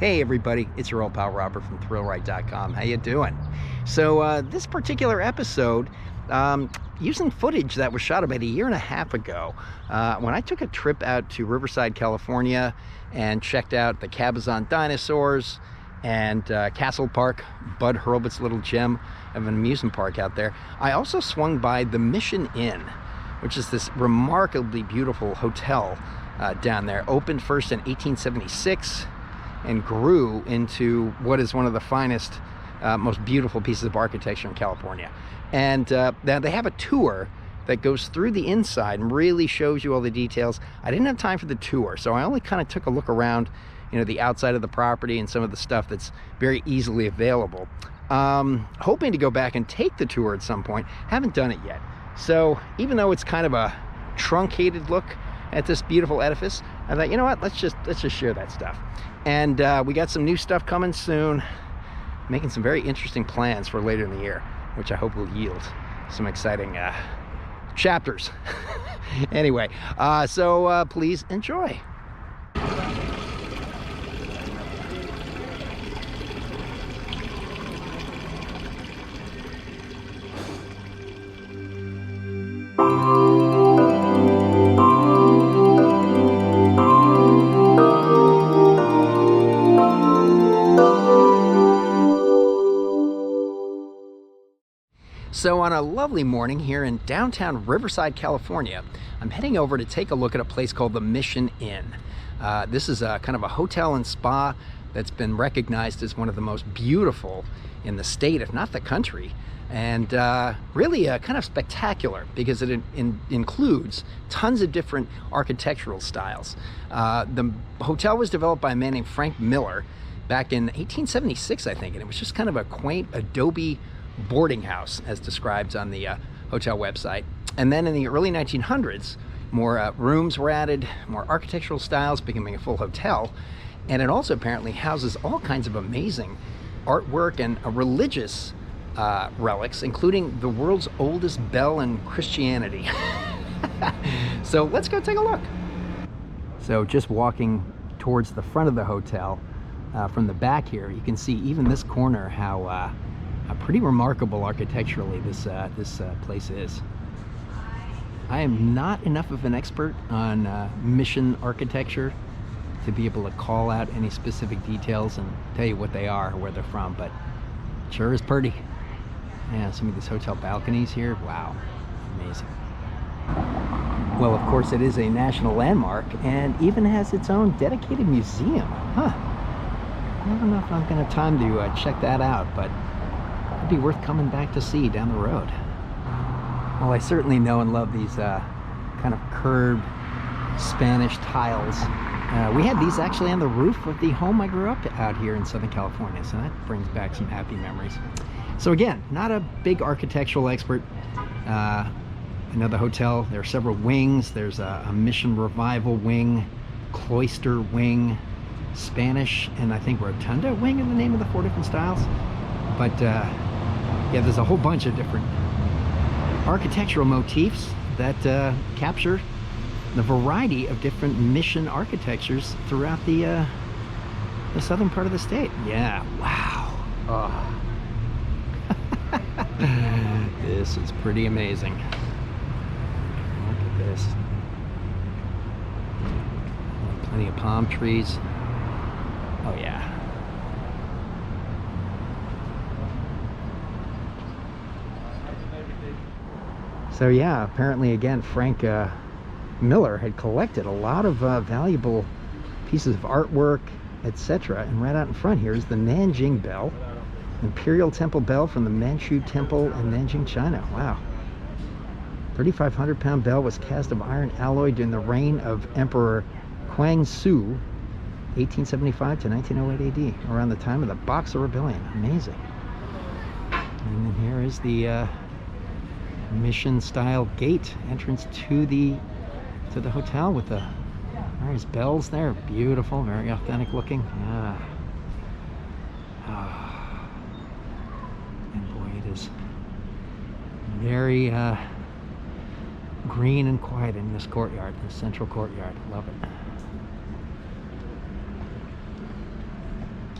Hey everybody, it's your old pal Robert from ThrillRide.com. How you doing? So this particular episode, using footage that was shot about a year and a half ago, when I took a trip out to Riverside, California, and checked out the Cabazon dinosaurs and Castle Park, Bud Hurlbut's little gem of an amusement park out there. I also swung by the Mission Inn, which is this remarkably beautiful hotel down there. Opened first in 1876. And grew into what is one of the finest, most beautiful pieces of architecture in California. And now they have a tour that goes through the inside and really shows you all the details. I didn't have time for the tour, so I only kind of took a look around, the outside of the property and some of the stuff that's very easily available. Hoping to go back and take the tour at some point. Haven't done it yet. So even though it's kind of a truncated look at this beautiful edifice, I thought, you know what, let's just share that stuff. And we got some new stuff coming soon, making some very interesting plans for later in the year, which I hope will yield some exciting chapters. Anyway, so please enjoy. So on a lovely morning here in downtown Riverside, California, I'm heading over to take a look at a place called the Mission Inn. This is a kind of a hotel and spa that's been recognized as one of the most beautiful in the state, if not the country. And really kind of spectacular because it includes tons of different architectural styles. The hotel was developed by a man named Frank Miller back in 1876, I think, and it was just kind of a quaint adobe boarding house as described on the hotel website. And then in the early 1900s, more rooms were added, more architectural styles, becoming a full hotel. And it also apparently houses all kinds of amazing artwork and religious relics, including the world's oldest bell in Christianity. So let's go take a look. So just walking towards the front of the hotel, from the back here, you can see even this corner how pretty remarkable architecturally this place is. I am not enough of an expert on mission architecture to be able to call out any specific details and tell you what they are or where they're from, but it sure is pretty. Yeah, some of these hotel balconies here, wow, amazing. Well, of course, it is a national landmark and even has its own dedicated museum. Huh. I don't know if I'm going to have time to check that out, but it'd be worth coming back to see down the road. Well, I certainly know and love these kind of curved Spanish tiles. We had these actually on the roof of the home I grew up out here in Southern California, so that brings back some happy memories. So again, not a big architectural expert. I know the hotel, there are several wings. There's a Mission Revival wing, Cloister wing, Spanish, and I think Rotunda wing in the name of the 4 different styles. But yeah, there's a whole bunch of different architectural motifs that capture the variety of different mission architectures throughout the southern part of the state. Yeah, wow. Oh. This is pretty amazing. Look at this. Plenty of palm trees. Oh yeah. So yeah, apparently again, Frank Miller had collected a lot of valuable pieces of artwork, etc. And right out in front here is the Nanjing Bell, Imperial Temple Bell from the Manchu Temple in Nanjing, China. Wow. 3,500-pound bell was cast of iron alloy during the reign of Emperor Guangxu, 1875 to 1908 AD, around the time of the Boxer Rebellion. Amazing. And then here is the mission style gate entrance to the hotel with the various bells there. Beautiful, very authentic looking. Yeah. Oh. And boy, it is very green and quiet in this courtyard, this central courtyard. Love it.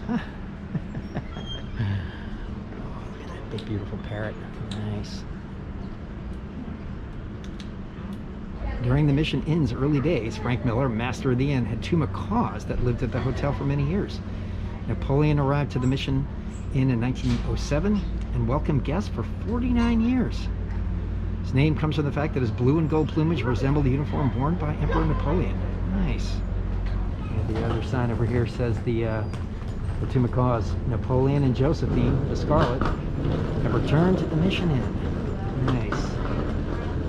Oh, look at that big, beautiful parrot. Nice. During the Mission Inn's early days, Frank Miller, master of the inn, had two macaws that lived at the hotel for many years. Napoleon arrived to the Mission Inn in 1907 and welcomed guests for 49 years. His name comes from the fact that his blue and gold plumage resembled the uniform worn by Emperor Napoleon. Nice. And the other sign over here says the two macaws, Napoleon and Josephine, the Scarlet, have returned to the Mission Inn. Nice.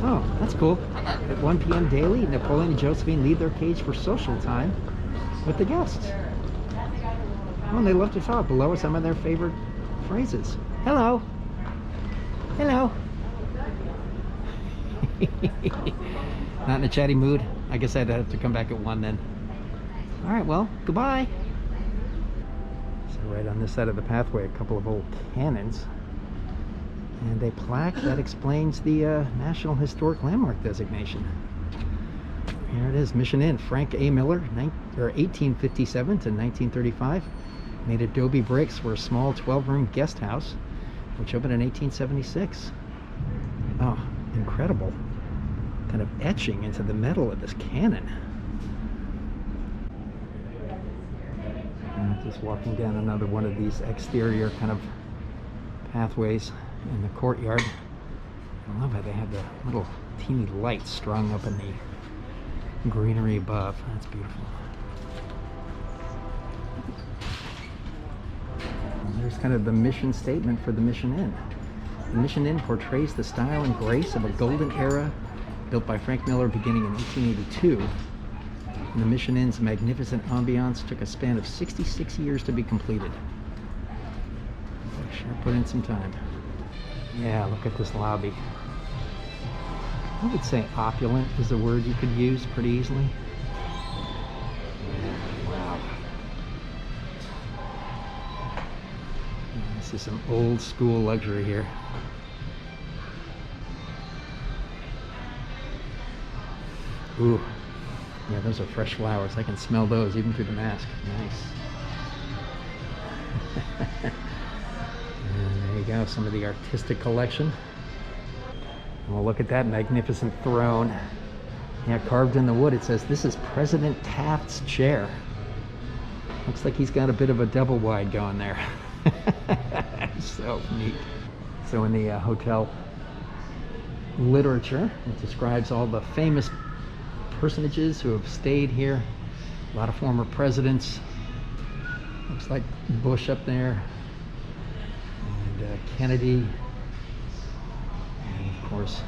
Oh, that's cool. At 1 p.m. daily, Napoleon and Josephine leave their cage for social time with the guests. Oh, and they love to talk. Below are some of their favorite phrases. Hello. Hello. Not in a chatty mood? I guess I'd have to come back at 1 then. All right, well, goodbye. So right on this side of the pathway, a couple of old cannons and a plaque that explains the National Historic Landmark designation. Here it is, Mission Inn. Frank A. Miller, 1857 to 1935, made adobe bricks for a small 12-room guest house, which opened in 1876. Oh, incredible. Kind of etching into the metal of this cannon. Just walking down another one of these exterior kind of pathways in the courtyard. I love how they have the little teeny lights strung up in the greenery above. That's beautiful. And there's kind of the mission statement for the Mission Inn. The Mission Inn portrays the style and grace of a golden era built by Frank Miller beginning in 1882. And the Mission Inn's magnificent ambiance took a span of 66 years to be completed. I sure put in some time. Yeah, look at this lobby. I would say opulent is a word you could use pretty easily. Wow. This is some old school luxury here. Ooh. Yeah, those are fresh flowers. I can smell those even through the mask. Nice. And there you go, some of the artistic collection. Well, look at that magnificent throne. Yeah, carved in the wood, it says, this is President Taft's chair. Looks like he's got a bit of a double wide going there. So neat. So in the hotel literature, it describes all the famous personages who have stayed here. A lot of former presidents. Looks like Bush up there, and Kennedy, and of course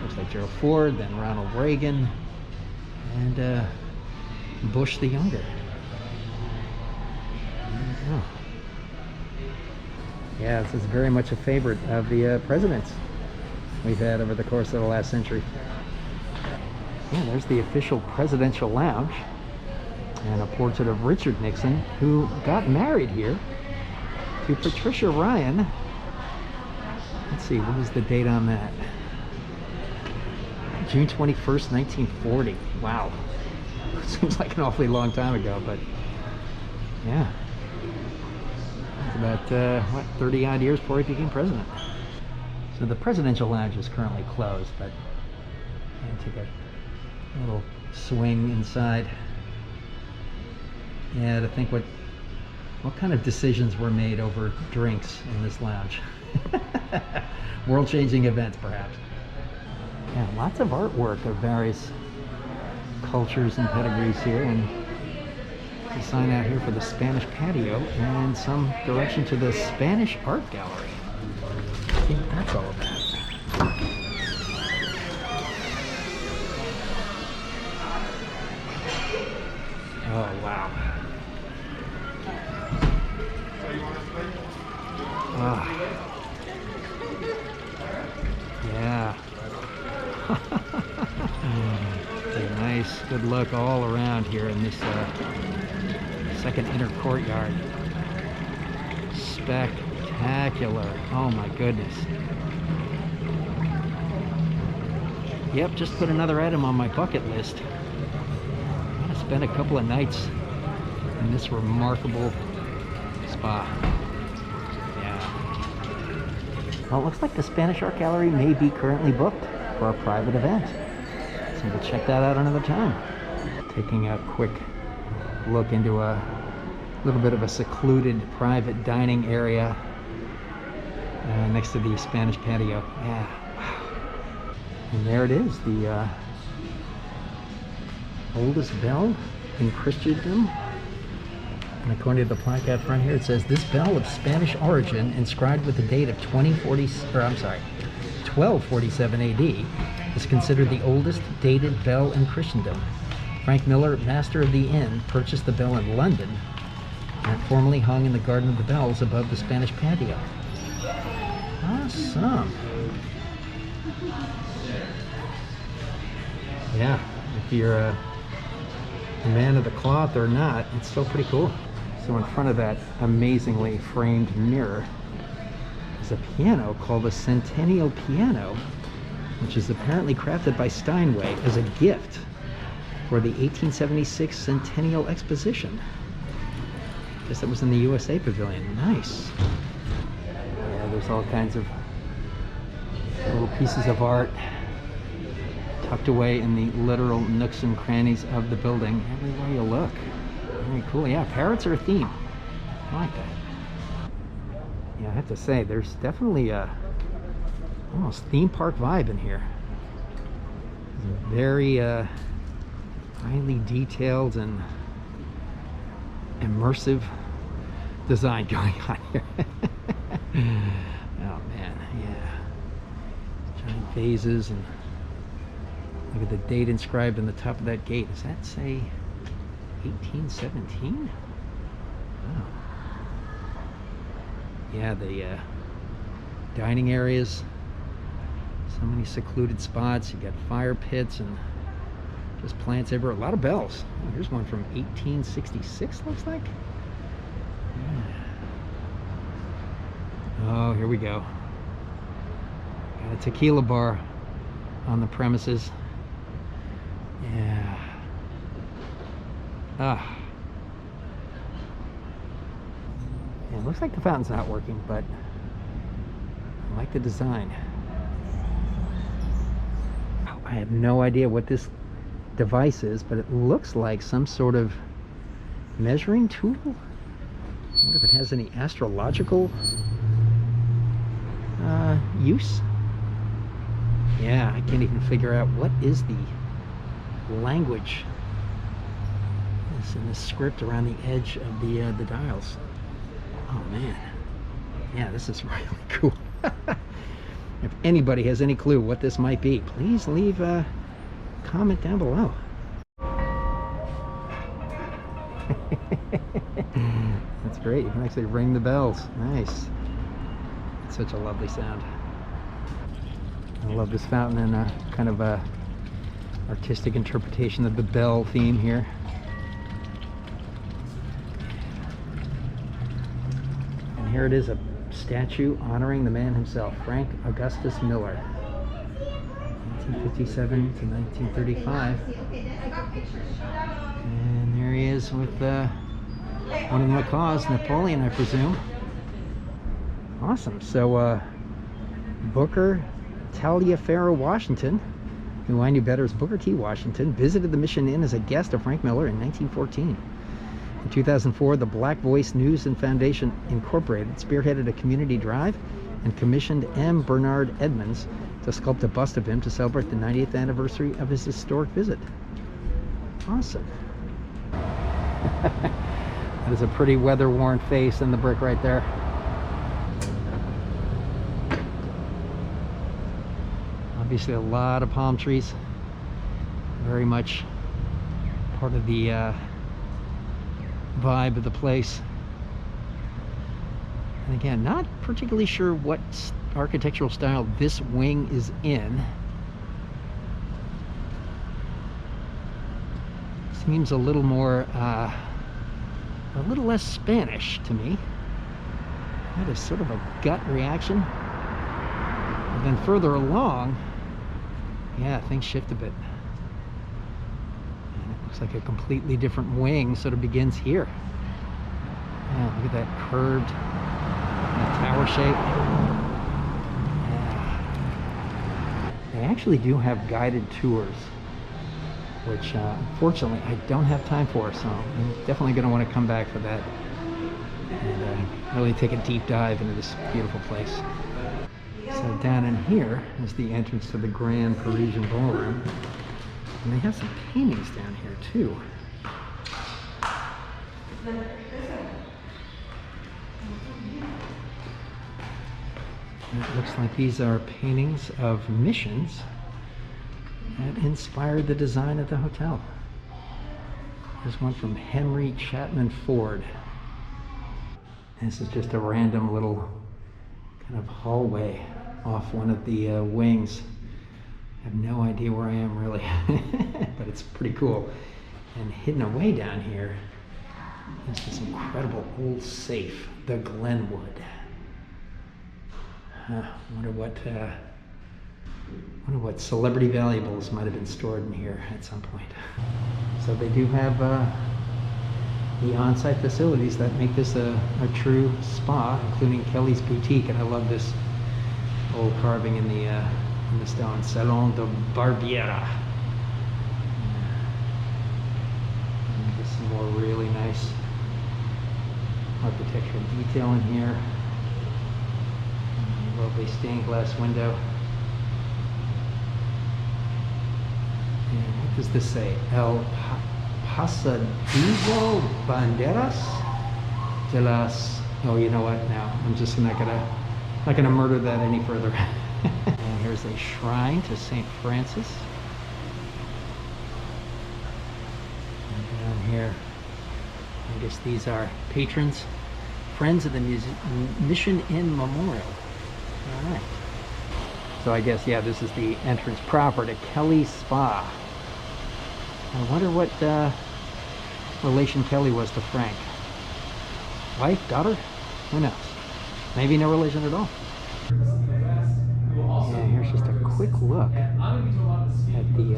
looks like Gerald Ford, then Ronald Reagan, and Bush the younger. Oh. Yeah, this is very much a favorite of the presidents we've had over the course of the last century. Yeah, there's the official presidential lounge and a portrait of Richard Nixon, who got married here to Patricia Ryan. Let's see, what is the date on that? June 21st, 1940. Wow. Seems like an awfully long time ago, but yeah. It's about, what, 30 odd years before he became president. So the presidential lounge is currently closed, but I'll take a little swing inside. Yeah, to think what kind of decisions were made over drinks in this lounge. World-changing events, perhaps. Yeah, lots of artwork of various cultures and pedigrees here, and a sign out here for the Spanish patio and some direction to the Spanish art gallery. I think that's all of that. Oh, wow. Oh. Yeah. It's a nice, good look all around here in this second inner courtyard. Spectacular. Oh my goodness. Yep, just put another item on my bucket list. I'm gonna spend a couple of nights in this remarkable spot. spa. Yeah. Well, it looks like the Spanish Art Gallery may be currently booked for a private event. So we'll check that out another time. Taking a quick look into a little bit of a secluded private dining area next to the Spanish patio. Yeah, wow. And there it is, the oldest bell in Christendom. And according to the plaque out front here, it says, this bell of Spanish origin, inscribed with the date of 1247 AD, is considered the oldest dated bell in Christendom. Frank Miller, master of the inn, purchased the bell in London, and it formerly hung in the Garden of the Bells above the Spanish patio. Awesome. Yeah, if you're a man of the cloth or not, it's still pretty cool. So in front of that amazingly framed mirror is a piano called the Centennial Piano, which is apparently crafted by Steinway as a gift for the 1876 Centennial Exposition. I guess that was in the USA Pavilion. Nice. Yeah, there's all kinds of little pieces of art tucked away in the literal nooks and crannies of the building everywhere you look. Very cool. Yeah, parrots are a theme. I like that. Yeah, I have to say, there's definitely a almost theme park vibe in here. It's a very highly detailed and immersive design going on here. Oh man, yeah. Giant vases, and look at the date inscribed on the top of that gate. Does that say 1817? Wow. Yeah, the dining areas, so many secluded spots. You got fire pits and just plants everywhere. A lot of bells. Oh, here's one from 1866, looks like. Yeah. Oh, here we go. Got a tequila bar on the premises. Yeah. Ah. Yeah, it looks like the fountain's not working, but I like the design. I have no idea what this device is, but it looks like some sort of measuring tool. I wonder if it has any astrological use. Yeah, I can't even figure out what is the language that's in the script around the edge of the dials. Oh man, yeah, this is really cool. If anybody has any clue what this might be, please leave a comment down below. That's great. You can actually ring the bells. Nice. It's such a lovely sound. I love this fountain and kind of a artistic interpretation of the bell theme here. And here it is, a statue honoring the man himself, Frank Augustus Miller, 1957 to 1935. And there he is with one of the macaws, Napoleon, I presume. Awesome. So Booker Taliaferro Washington, who I knew better as Booker T. Washington, visited the Mission Inn as a guest of Frank Miller in 1914. In 2004, the Black Voice News and Foundation Incorporated spearheaded a community drive and commissioned M. Bernard Edmonds to sculpt a bust of him to celebrate the 90th anniversary of his historic visit. Awesome. That is a pretty weather-worn face in the brick right there. Obviously a lot of palm trees. Very much part of the vibe of the place. And again, not particularly sure what architectural style this wing is in. Seems a little more, a little less Spanish to me. That is sort of a gut reaction. And then further along, yeah, things shift a bit. And it looks like a completely different wing sort of begins here. Yeah, look at that curved tower shape. Yeah. They actually do have guided tours, which unfortunately I don't have time for, so I'm definitely going to want to come back for that and really take a deep dive into this beautiful place. So down in here is the entrance to the Grand Parisian Ballroom, and they have some paintings down here too. And it looks like these are paintings of missions that inspired the design of the hotel. There's one from Henry Chapman Ford. This is just a random little kind of hallway off one of the wings. I have no idea where I am really, but it's pretty cool. And hidden away down here is this incredible old safe, the Glenwood. Wonder what celebrity valuables might have been stored in here at some point. So they do have the on-site facilities that make this a true spa, including Kelly's Boutique, and I love this old carving in the stone, Salon de Barbiera. And there's some more really nice architectural detail in here. Lovely stained glass window. And what does this say? El Pasadillo Banderas de las... Oh, you know what? Now I'm just not gonna murder that any further. And here's a shrine to St. Francis. And down here, I guess these are patrons, friends of the Mission Inn Memorial. All right. So I guess, yeah, this is the entrance proper to Kelly's Spa. I wonder what relation Kelly was to Frank. Wife, daughter? Who knows? Maybe no relation at all. Yeah, here's just a quick look at the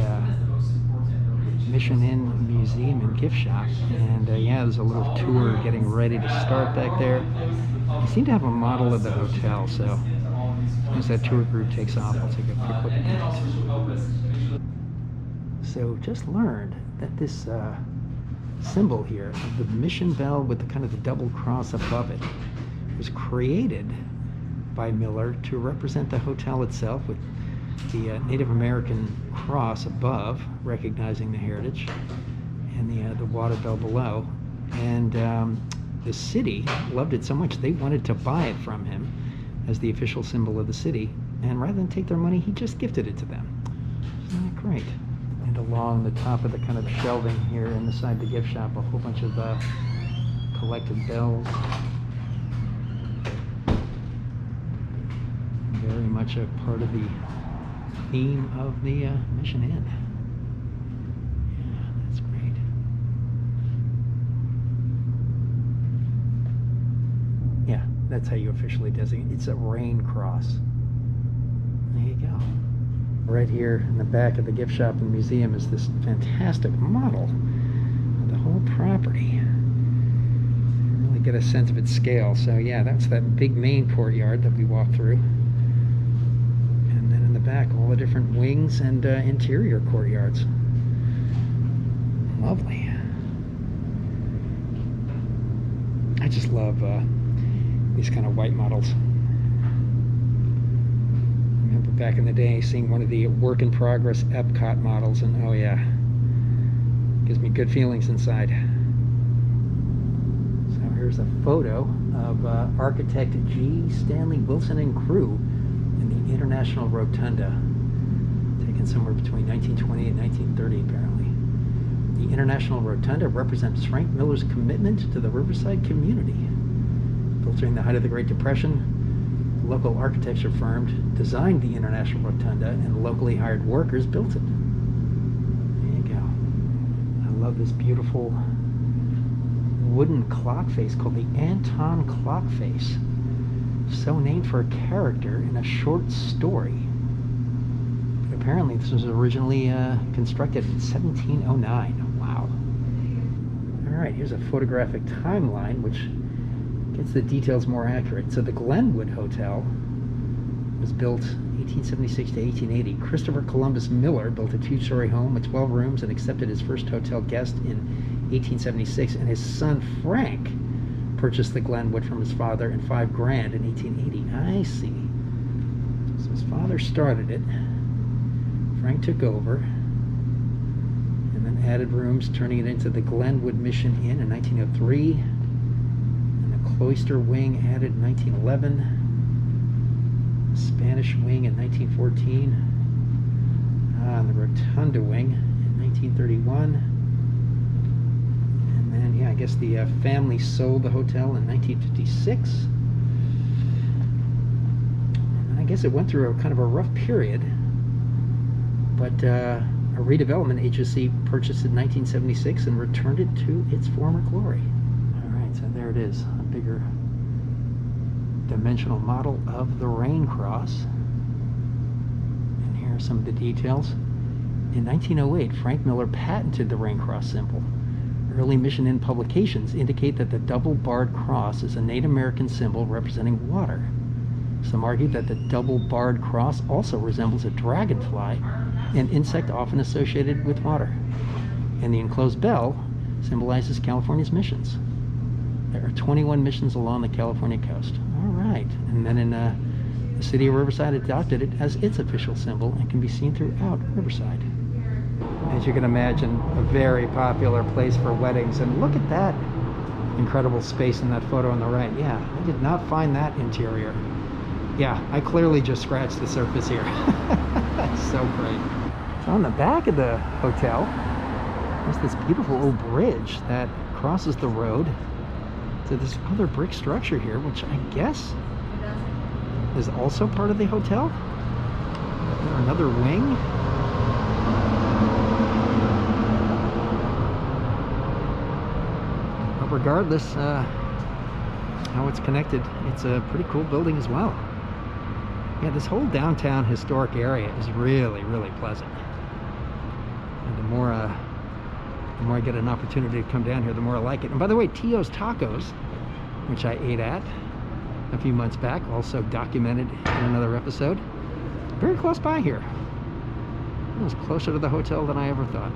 Mission Inn Museum and Gift Shop. And yeah, there's a little tour getting ready to start back there. They seem to have a model of the hotel, so as that tour group takes off, I'll take a quick look at that. So just learned that this symbol here of the mission bell with the kind of the double cross above it was created by Miller to represent the hotel itself, with the Native American cross above, recognizing the heritage, and the water bell below. And the city loved it so much they wanted to buy it from him as the official symbol of the city, and rather than take their money, he just gifted it to them. Isn't that great? And along the top of the kind of shelving here inside the gift shop, a whole bunch of collected bells. Very much a part of the theme of the Mission Inn. Yeah, that's great. Yeah, that's how you officially designate. It's a rain cross. There you go. Right here in the back of the gift shop and museum is this fantastic model of the whole property. Really get a sense of its scale. So yeah, that's that big main courtyard that we walked through. And then in the back, all the different wings and interior courtyards. Lovely. I just love these kind of white models. Back in the day, seeing one of the work-in-progress Epcot models, and oh yeah, gives me good feelings inside. So here's a photo of architect G. Stanley Wilson and crew in the International Rotunda, taken somewhere between 1920 and 1930 apparently. The International Rotunda represents Frank Miller's commitment to the Riverside community. Built during the height of the Great Depression, local architecture firm designed the International Rotunda, and locally hired workers built it. There you go. I love this beautiful wooden clock face called the Anton clock face. So named for a character in a short story. But apparently this was originally constructed in 1709. Wow. All right, here's a photographic timeline which gets the details more accurate. So the Glenwood Hotel was built 1876 to 1880. Christopher Columbus Miller built a 2-story home with 12 rooms and accepted his first hotel guest in 1876, and his son Frank purchased the Glenwood from his father in $5 grand in 1880. I see. So his father started it. Frank took over and then added rooms, turning it into the Glenwood Mission Inn in 1903, and the Cloister Wing added in 1911. Spanish Wing in 1914, and the Rotunda Wing in 1931, and then yeah, I guess the family sold the hotel in 1956, and I guess it went through a kind of a rough period, but a redevelopment agency purchased it in 1976 and returned it to its former glory. All right, so there it is, a bigger dimensional model of the Rain Cross. And here are some of the details. In 1908, Frank Miller patented the Rain Cross symbol. Early Mission Inn publications indicate that the double-barred cross is a Native American symbol representing water. Some argue that the double-barred cross also resembles a dragonfly, an insect often associated with water. And the enclosed bell symbolizes California's missions. There are 21 missions along the California coast. All right, and then in the city of Riverside adopted it as its official symbol and can be seen throughout Riverside. As you can imagine, a very popular place for weddings. And look at that incredible space in that photo on the right. Yeah, I did not find that interior. Yeah, I clearly just scratched the surface here. That's so great. So on the back of the hotel, there's this beautiful old bridge that crosses the road to this other brick structure here, which I guess is also part of the hotel. Another wing. But regardless how it's connected, it's a pretty cool building as well. Yeah, this whole downtown historic area is really, really pleasant. And the more I get an opportunity to come down here, the more I like it. And by the way, Tio's Tacos, which I ate at a few months back, also documented in another episode, very close by here. It was closer to the hotel than I ever thought.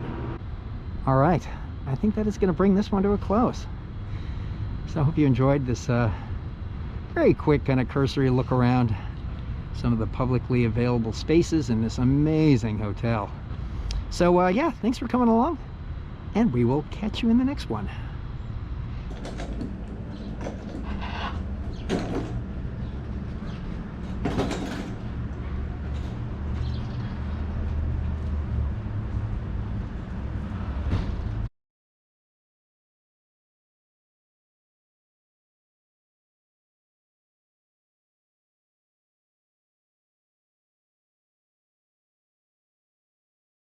All right, I think that is going to bring this one to a close. So I hope you enjoyed this very quick kind of cursory look around some of the publicly available spaces in this amazing hotel. So yeah, thanks for coming along, and we will catch you in the next one.